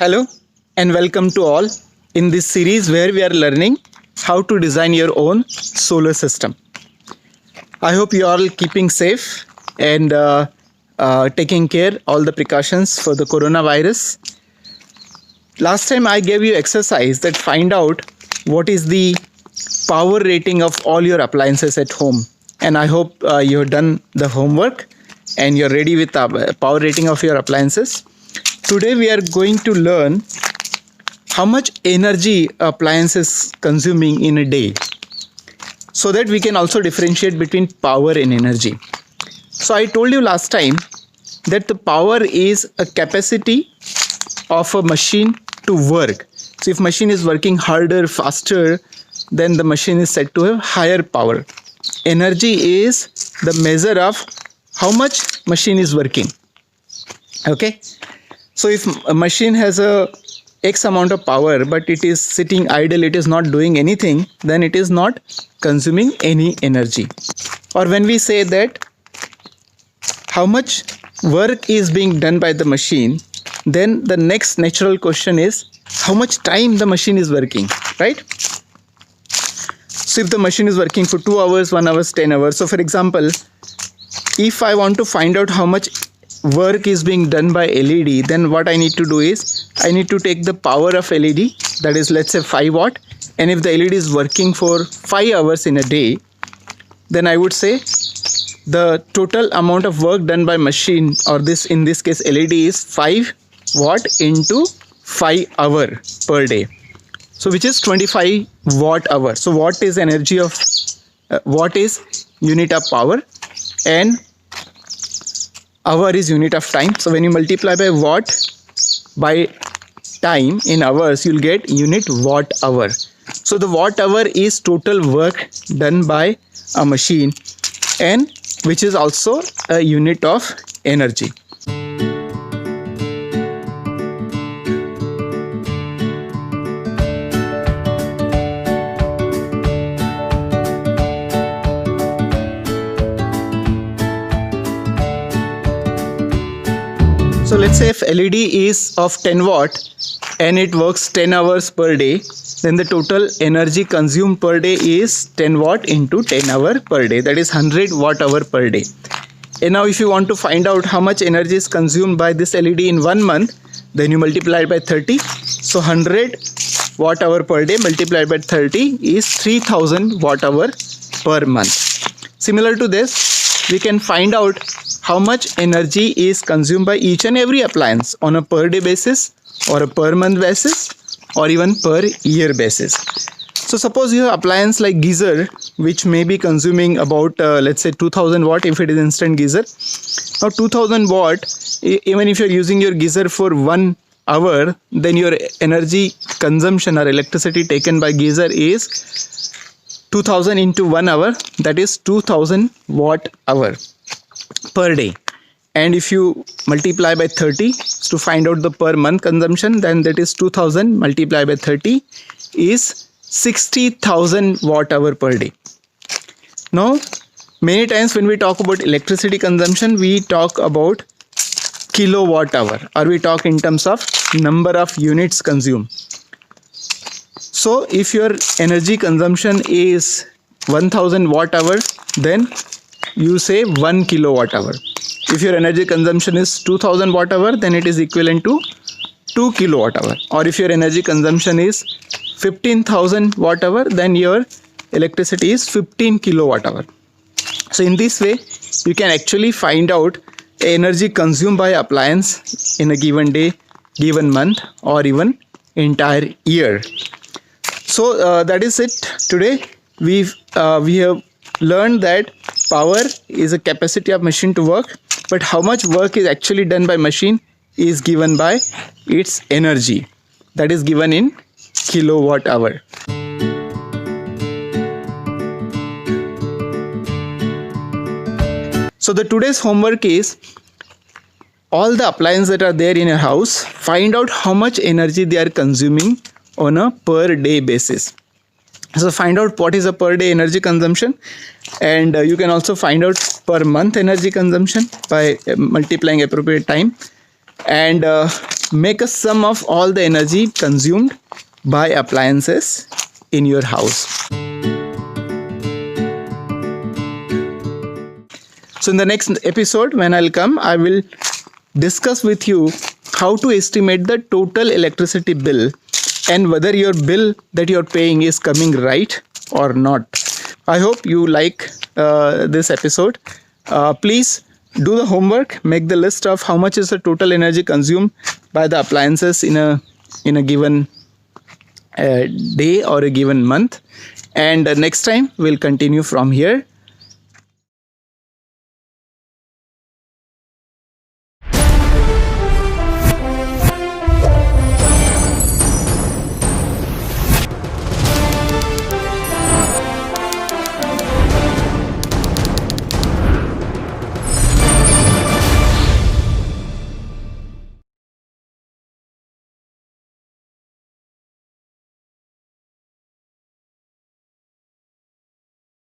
Hello and welcome to all in this series where we are learning how to design your own solar system. I hope you are all keeping safe and taking care all the precautions for the coronavirus. Last time I gave you exercise that find out what is the power rating of all your appliances at home, and I hope you have done the homework and you're ready with the power rating of your appliances. Today we are going to learn how much energy appliance is consuming in a day, so that we can also differentiate between power and energy. So I told you last time that the power is a capacity of a machine to work. So if machine is working harder, faster, then the machine is said to have higher power. Energy is the measure of how much machine is working. Okay. So if a machine has a X amount of power but it is sitting idle, it is not doing anything, then it is not consuming any energy. Or when we say that how much work is being done by the machine, then the next natural question is how much time the machine is working, right? So if the machine is working for 2 hours, 1 hour, 10 hours. So for example, if I want to find out how much work is being done by LED, then what I need to do is I need to take the power of LED, that is, let's say 5 watt, and if the LED is working for 5 hours in a day, then I would say the total amount of work done by machine, or this in this case LED, is 5 watt into 5 hour per day, so which is 25 watt hour. So watt is energy of watt is unit of power and hour is unit of time. So when you multiply by watt by time in hours, you'll get unit watt hour. So the watt hour is total work done by a machine, and which is also a unit of energy. So let's say if LED is of 10 watt and it works 10 hours per day, then the total energy consumed per day is 10 watt into 10 hour per day, that is 100 watt hour per day. And now if you want to find out how much energy is consumed by this LED in 1 month, then you multiply it by 30. So 100 watt hour per day multiplied by 30 is 3000 watt hour per month. Similar to this, we can find out how much energy is consumed by each and every appliance on a per day basis, or a per month basis, or even per year basis. So suppose you have appliance like geyser, which may be consuming about let's say 2000 watt if it is instant geyser. Now 2000 watt, even if you are using your geyser for 1 hour, then your energy consumption or electricity taken by geyser is 2000 into 1 hour, that is 2000 watt hour per day. And if you multiply by 30 to find out the per month consumption, then that is 2000 multiplied by 30 is 60,000 watt hour per day. Now many times when we talk about electricity consumption, we talk about kilowatt hour, or we talk in terms of number of units consumed. So if your energy consumption is 1000 watt hour, then you say 1 kilowatt hour. If your energy consumption is 2000 watt hour, then it is equivalent to 2 kilowatt hour. Or if your energy consumption is 15,000 watt hour, then your electricity is 15 kilowatt hour. So in this way, you can actually find out energy consumed by appliance in a given day, given month, or even entire year. So that is it. Today we have learned that power is a capacity of machine to work, but how much work is actually done by machine is given by its energy, that is given in kilowatt hour. So the today's homework is all the appliances that are there in your house, find out how much energy they are consuming on a per day basis. So find out what is a per day energy consumption, and you can also find out per month energy consumption by multiplying appropriate time. and make a sum of all the energy consumed by appliances in your house. So in the next episode, when I'll come, I will discuss with you how to estimate the total electricity bill and whether your bill that you're paying is coming right or not. I hope you like this episode. Please do the homework, make the list of how much is the total energy consumed by the appliances in a given day or a given month, and next time we'll continue from here.